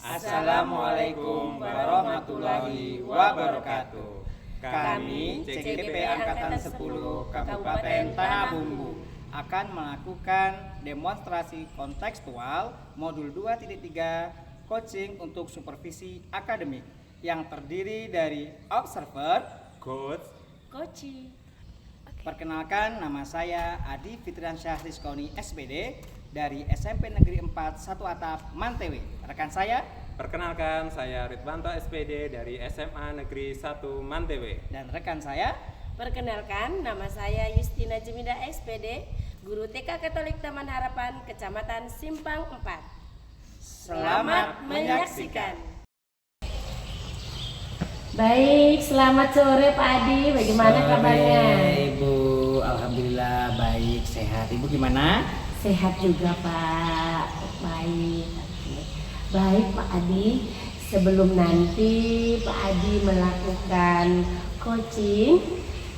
Assalamualaikum warahmatullahi wabarakatuh. Kami CGP Angkatan 10 Kabupaten Tanah Bumbu akan melakukan demonstrasi kontekstual modul 2.3 coaching untuk supervisi akademik yang terdiri dari observer, coach, coaching. Perkenalkan, nama saya Adi Fitriansyah Rizkoni SPD dari SMP Negeri 4 1 Atap Mantewe. Rekan saya, perkenalkan saya Ridwanto SPD dari SMA Negeri 1 Mantewe. dan rekan saya, Perkenalkan, nama saya Yustina Jeminda SPD, guru TK Katolik Taman Harapan, Kecamatan Simpang 4. selamat menyaksikan. Baik, selamat sore Pak Adi. Bagaimana kabarnya? Ibu, alhamdulillah baik, sehat. Ibu gimana? Sehat juga Pak. Baik. Baik Pak Adi. Sebelum nanti Pak Adi melakukan coaching,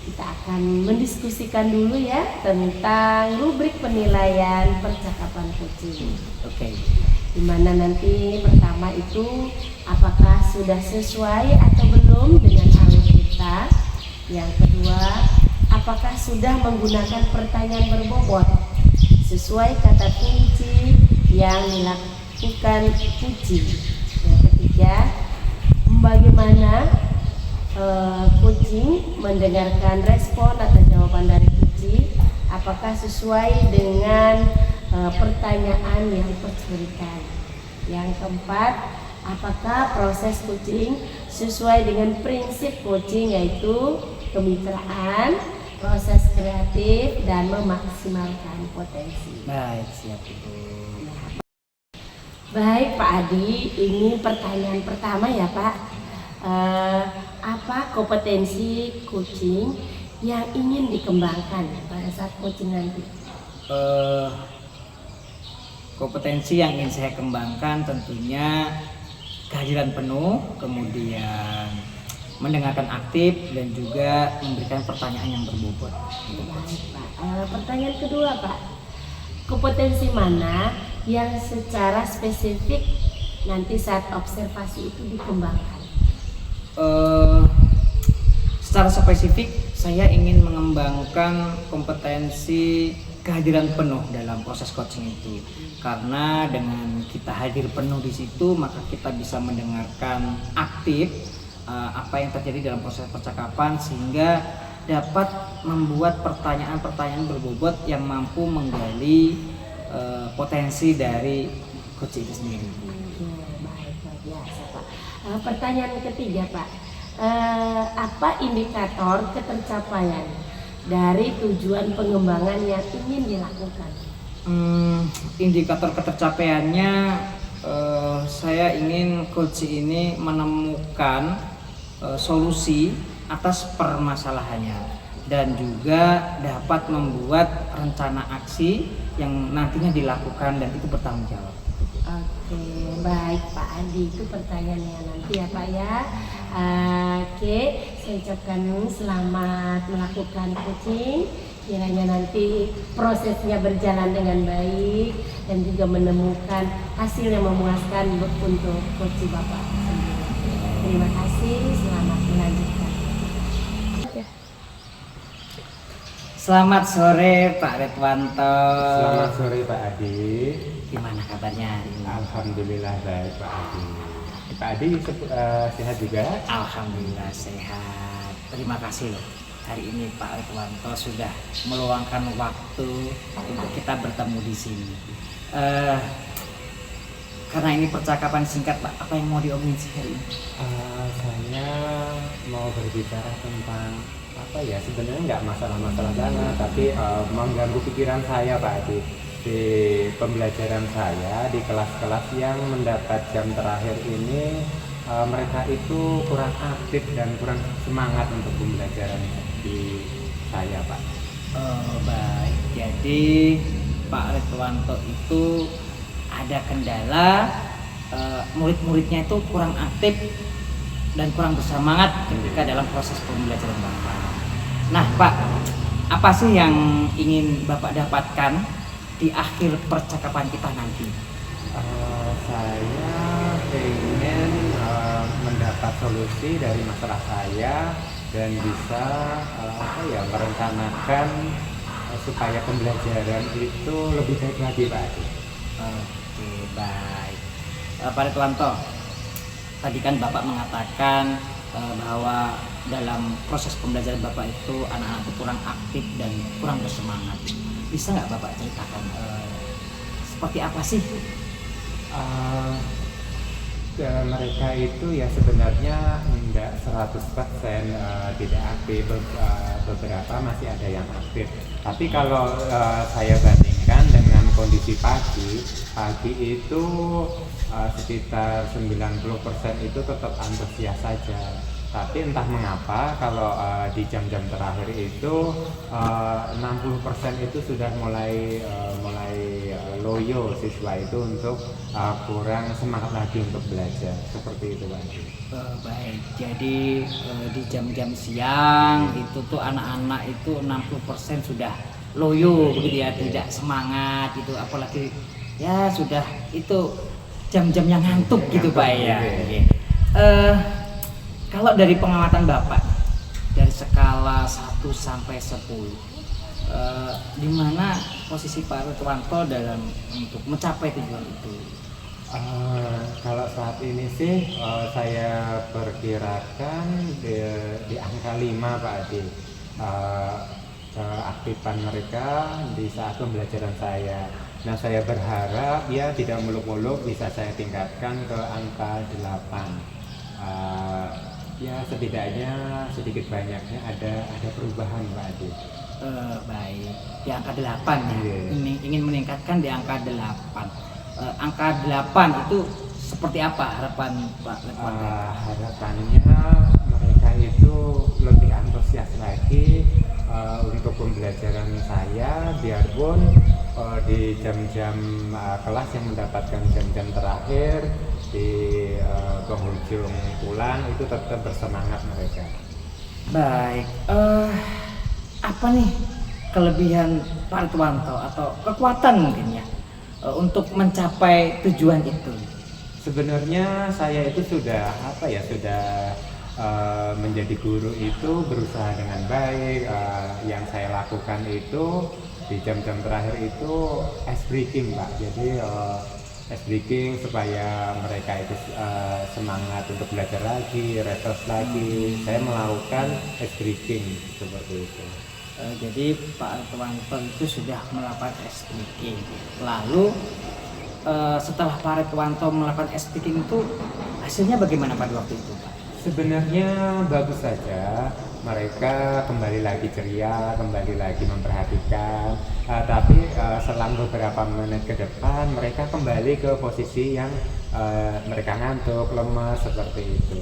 kita akan mendiskusikan dulu ya tentang rubrik penilaian percakapan coaching. Oke. Dimana nanti pertama itu apakah sudah sesuai atau belum dengan alur kita. Yang kedua, apakah sudah menggunakan pertanyaan berbobot sesuai kata kunci yang dilakukan coaching. Yang ketiga, bagaimana coaching mendengarkan respon atau jawaban dari coaching, apakah sesuai dengan pertanyaan yang coach berikan. Yang keempat, apakah proses coaching sesuai dengan prinsip coaching, yaitu kemitraan, proses kreatif, dan memaksimalkan potensi. Baik, siap Ibu. Baik Pak Adi, ini pertanyaan pertama ya Pak. Apa kompetensi coaching yang ingin dikembangkan pada saat coaching nanti? Kompetensi yang ingin saya kembangkan tentunya kehadiran penuh, kemudian mendengarkan aktif, dan juga memberikan pertanyaan yang berbobot. Baik Pak. Pertanyaan kedua Pak, kompetensi mana yang secara spesifik nanti saat observasi itu dikembangkan? Secara spesifik saya ingin mengembangkan kompetensi kehadiran penuh dalam proses coaching itu, karena dengan kita hadir penuh di situ maka kita bisa mendengarkan aktif apa yang terjadi dalam proses percakapan, sehingga dapat membuat pertanyaan-pertanyaan berbobot yang mampu menggali potensi dari coach itu sendiri. Baik, luar biasa Pak. Pertanyaan ketiga Pak, apa indikator ketercapaian dari tujuan pengembangan yang ingin dilakukan? Indikator ketercapaiannya, saya ingin coach ini menemukan solusi atas permasalahannya, dan juga dapat membuat rencana aksi yang nantinya dilakukan dan itu bertanggung jawab. Oke, baik Pak Adi, itu pertanyaannya nanti ya Pak ya. Oke, saya ucapkan selamat melakukan coaching. Kiranya nanti prosesnya berjalan dengan baik dan juga menemukan hasil yang memuaskan untuk coach Bapak sendiri. Terima kasih, selamat melanjutkan. Selamat sore Pak Ridwanto. Selamat sore Pak Adi. Gimana kabarnya hari ini? Alhamdulillah baik Pak Adi. Pak Adi sehat juga? Alhamdulillah sehat. Terima kasih loh. Hari ini Pak Ridwanto sudah meluangkan waktu untuk kita bertemu di sini. Karena ini percakapan singkat Pak, apa yang mau diomongin sih hari ini? Saya mau berbicara tentang apa ya, sebenarnya nggak masalah-masalah banget, tapi mengganggu pikiran saya Pak Adi. Di pembelajaran saya di kelas-kelas yang mendapat jam terakhir ini, mereka itu kurang aktif dan kurang semangat untuk pembelajaran di saya Pak. Oh baik, jadi Pak Ridwanto itu ada kendala, murid-muridnya itu kurang aktif dan kurang bersemangat ketika dalam proses pembelajaran Bapak. Nah Pak, apa sih yang ingin Bapak dapatkan di akhir percakapan kita nanti? Saya pengen mendapat solusi dari masalah saya dan bisa merencanakan supaya pembelajaran itu lebih baik lagi Pak Adi. Oke, baik. Pak Ridwanto, tadi kan Bapak mengatakan bahwa dalam proses pembelajaran Bapak itu anak-anak itu kurang aktif dan kurang bersemangat. Bisa nggak Bapak ceritakan seperti apa sih? Mereka itu ya sebenarnya enggak 100% tidak aktif, beberapa masih ada yang aktif. Tapi kalau saya bandingkan dengan kondisi pagi itu sekitar 90% itu tetap antusias saja. Tapi entah mengapa kalau di jam-jam terakhir itu 60% itu sudah mulai loyo siswa itu untuk kurang semangat lagi untuk belajar, seperti itu Pak. Baik, jadi di jam-jam siang itu tuh anak-anak itu 60% sudah loyo begitu ya, tidak semangat gitu, apalagi ya sudah itu jam-jam yang ngantuk gitu Pak ya. Kalau dari pengamatan Bapak dari skala 1 sampai 10, di mana posisi Pak Ridwanto dalam untuk mencapai tujuan itu? Kalau saat ini sih saya perkirakan di angka 5 Pak Adi. Keaktifan mereka di saat pembelajaran saya. Nah, saya berharap ya tidak muluk-muluk bisa saya tingkatkan ke angka 8. Ya setidaknya sedikit banyaknya ada perubahan Pak Adi. Baik, di angka 8 ya. Ingin meningkatkan di angka 8. Angka 8 itu seperti apa harapan Pak Ridwanto? Harapannya mereka itu lebih antusias lagi untuk pembelajaran saya, biarpun di jam-jam kelas yang mendapatkan jam-jam terakhir di penghujung pulang itu tetap bersemangat mereka. Baik, apa nih kelebihan Pak Ridwanto atau kekuatan mungkin ya untuk mencapai tujuan itu? Sebenarnya saya itu sudah menjadi guru itu berusaha dengan baik. Yang saya lakukan itu di jam-jam terakhir itu ice breaking Pak. Jadi ice breaking supaya mereka itu semangat untuk belajar lagi, refresh lagi. Saya melakukan ice breaking seperti itu. Jadi Pak Ridwanto itu sudah melakukan ice breaking. Lalu setelah Pak Ridwanto melakukan ice breaking itu hasilnya bagaimana pada waktu itu Pak? Sebenarnya bagus saja, mereka kembali lagi ceria, kembali lagi memperhatikan, tapi selang beberapa menit ke depan mereka kembali ke posisi yang mereka ngantuk, lemas, seperti itu.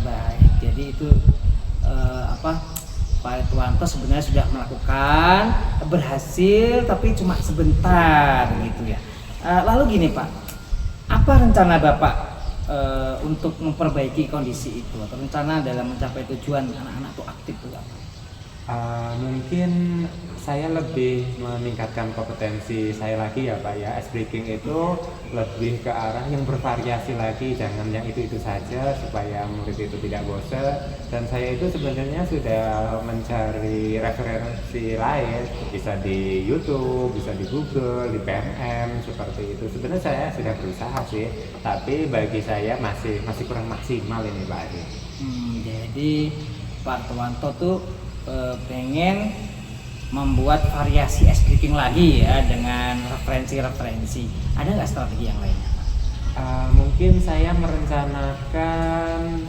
Baik, jadi itu Pak Ridwanto sebenarnya sudah melakukan, berhasil tapi cuma sebentar gitu ya. Lalu gini Pak, apa rencana Bapak untuk memperbaiki kondisi itu atau rencana dalam mencapai tujuan anak-anak itu aktif itu apa? Mungkin saya lebih meningkatkan kompetensi saya lagi ya Pak ya. Ice breaking itu lebih ke arah yang bervariasi lagi, jangan yang itu saja supaya murid itu tidak bosan. Dan saya itu sebenarnya sudah mencari referensi lain, bisa di YouTube, bisa di Google, di PMM seperti itu. Sebenarnya saya sudah berusaha sih, tapi bagi saya masih kurang maksimal ini Pak Adi. Jadi Pak Ridwanto tuh pengen membuat variasi ice breaking lagi ya dengan referensi. Ada nggak strategi yang lainnya? Mungkin saya merencanakan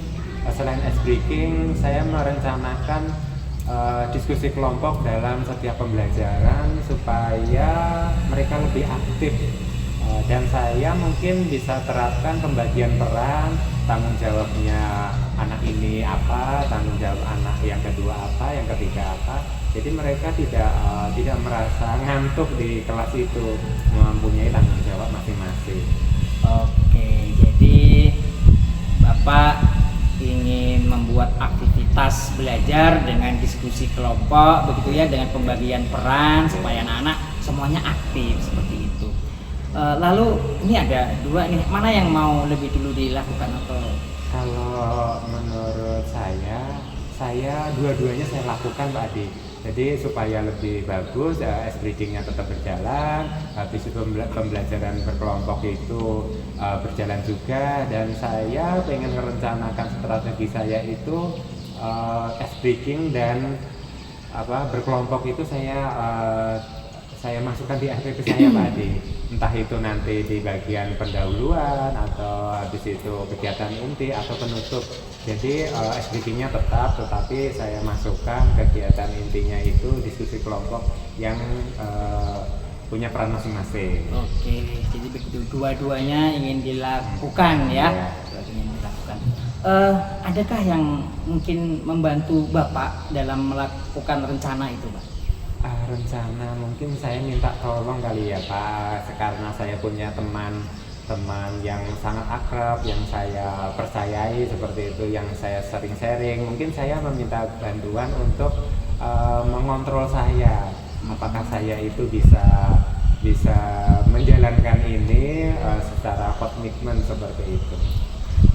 selain ice breaking, saya merencanakan diskusi kelompok dalam setiap pembelajaran supaya mereka lebih aktif. Dan saya mungkin bisa terapkan pembagian peran, tanggung jawabnya anak ini apa, tanggung jawab anak yang kedua apa, yang ketiga apa. Jadi mereka tidak merasa ngantuk di kelas itu, mempunyai tanggung jawab masing-masing. Oke, jadi Bapak ingin membuat aktivitas belajar dengan diskusi kelompok begitu ya, dengan pembagian peran supaya anak-anak semuanya aktif seperti itu. Lalu ini ada dua nih, mana yang mau lebih dulu dilakukan atau? Kalau menurut saya dua-duanya saya lakukan Pak Adi. Jadi supaya lebih bagus, S bridgingnya tetap berjalan, habis itu pembelajaran berkelompok itu berjalan juga, dan saya pengen merencanakan strategi saya itu S bridging dan berkelompok itu saya masukkan di FPP saya Pak Adi. Entah itu nanti di bagian pendahuluan atau habis itu kegiatan inti atau penutup. Jadi SBT-nya tetap, tetapi saya masukkan kegiatan intinya itu diskusi kelompok yang punya peran masing-masing. Oke, jadi begitu dua-duanya ingin dilakukan ya. Ingin dilakukan. Adakah yang mungkin membantu Bapak dalam melakukan rencana itu, Pak? Rencana mungkin saya minta tolong kali ya Pak, karena saya punya teman yang sangat akrab, yang saya percayai seperti itu, yang saya sering sharing. Mungkin saya meminta bantuan untuk mengontrol saya, apakah saya itu bisa menjalankan ini secara komitmen seperti itu.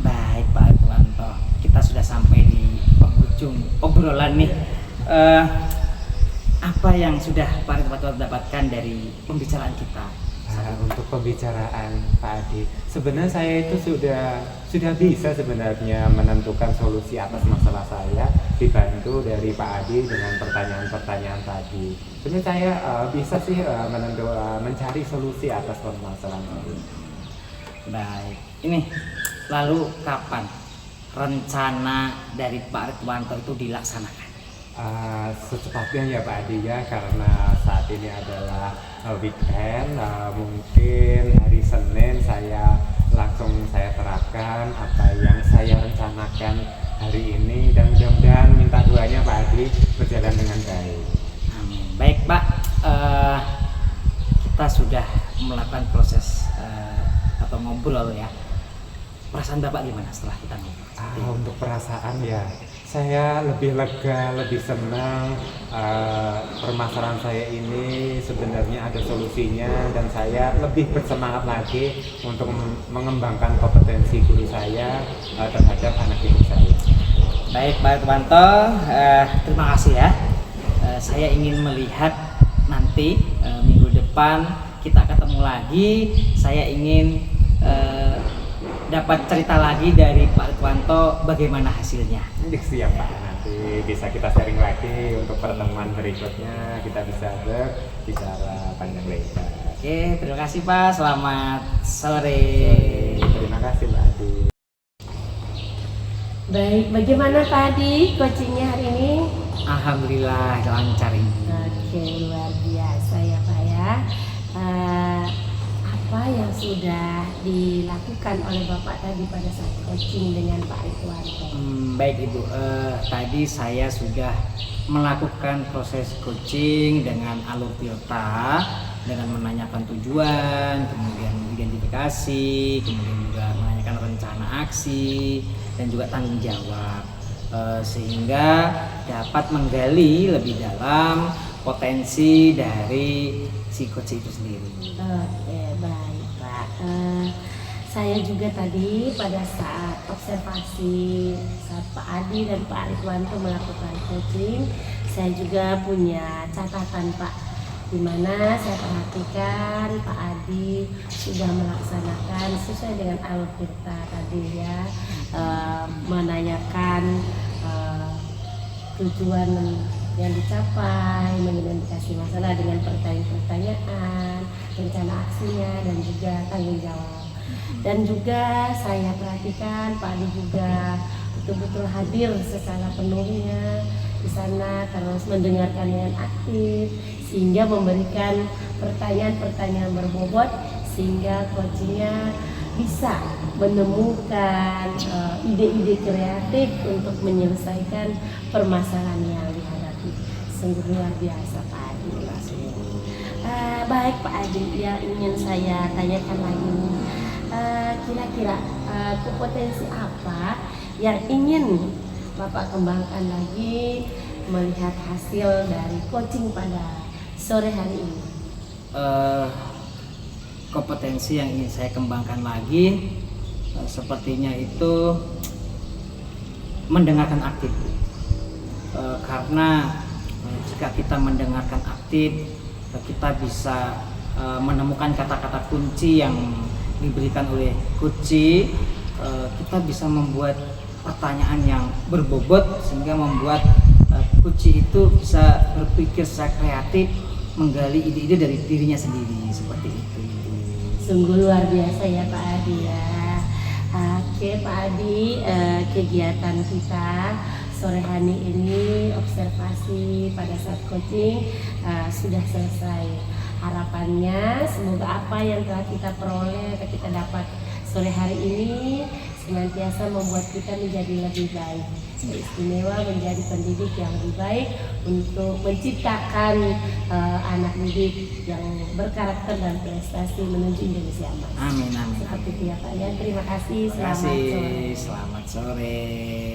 Baik Pak Artwanto, kita sudah sampai di penghujung obrolan nih. Apa yang sudah Pak Artwanto dapatkan dari pembicaraan kita? Untuk pembicaraan Pak Adi, sebenarnya saya itu sudah bisa sebenarnya menentukan solusi atas masalah saya, dibantu dari Pak Adi dengan pertanyaan-pertanyaan tadi. Sebenarnya saya bisa sih mencari solusi atas permasalahan ini. Baik, ini lalu kapan rencana dari Pak Artwanto itu dilaksanakan? Secepatnya ya Pak Adi ya, karena saat ini adalah weekend, mungkin hari Senin saya terapkan apa yang saya rencanakan hari ini, dan mudah-mudahan minta doanya Pak Adi berjalan dengan baik. Amin. Baik Pak, kita sudah melakukan proses atau ngobrol ya. Perasaan Bapak gimana setelah kita ngobrol? Untuk perasaan ya, saya lebih lega, lebih senang. Permasalahan saya ini sebenarnya ada solusinya, dan saya lebih bersemangat lagi untuk mengembangkan kompetensi guru saya terhadap anak didik saya. Baik Pak Artwanto, terima kasih ya. Saya ingin melihat nanti minggu depan kita ketemu lagi. Saya ingin dapat cerita lagi dari Pak Artwanto bagaimana hasilnya. Siap Pak, nanti bisa kita sharing lagi untuk pertemuan berikutnya, kita bisa berbicara panjang lebar. Oke, terima kasih Pak, selamat sore. Terima kasih Pak Adi. Baik, bagaimana Pak Adi coachingnya hari ini? Alhamdulillah lancar ini. Oke, luar biasa ya Pak ya. Apa yang sudah dilakukan oleh Bapak tadi pada saat coaching dengan Pak Artwanto? Baik Ibu, tadi saya sudah melakukan proses coaching dengan alur Tirta, dengan menanyakan tujuan, kemudian identifikasi, kemudian juga menanyakan rencana aksi, dan juga tanggung jawab, sehingga dapat menggali lebih dalam potensi dari si coach itu sendiri. Oke, baik Pak. Saya juga tadi pada saat observasi saat Pak Adi dan Pak Artwanto melakukan coaching, saya juga punya catatan Pak, di mana saya perhatikan Pak Adi sudah melaksanakan sesuai dengan alur Tirta tadi ya, menanyakan tujuan yang dicapai, mengidentifikasi masalah dengan pertanyaan-pertanyaan, rencana aksinya, dan juga tanggung jawab. Dan juga saya perhatikan Pak Adi juga betul-betul hadir secara penuhnya di sana, terus mendengarkan dengan aktif, sehingga memberikan pertanyaan-pertanyaan berbobot, sehingga coachingnya bisa menemukan ide-ide kreatif untuk menyelesaikan permasalahan yang dihadapi. Sungguh luar biasa Pak Adi. Baik Pak Adi, yang ingin saya tanyakan lagi, kira-kira kompetensi apa yang ingin Bapak kembangkan lagi melihat hasil dari coaching pada sore hari ini? kompetensi yang ingin saya kembangkan lagi, sepertinya itu mendengarkan aktif. Karena jika kita mendengarkan aktif, kita bisa menemukan kata-kata kunci yang diberikan oleh Coach. Kita bisa membuat pertanyaan yang berbobot sehingga membuat Coach itu bisa berpikir secara kreatif, menggali ide-ide dari dirinya sendiri, seperti itu. Sungguh luar biasa ya Pak Adi ya. Oke Pak Adi, kegiatan kita sore hari ini observasi pada saat coaching sudah selesai. Harapannya semoga apa yang telah kita peroleh atau kita dapat sore hari ini senantiasa membuat kita menjadi lebih baik, istimewa menjadi pendidik yang lebih baik untuk menciptakan anak didik yang berkarakter dan prestasi menuju Indonesia emas. Amin, amin. Seperti itu ya Pak ya. Terima kasih. Terima kasih. Selamat sore. Selamat sore.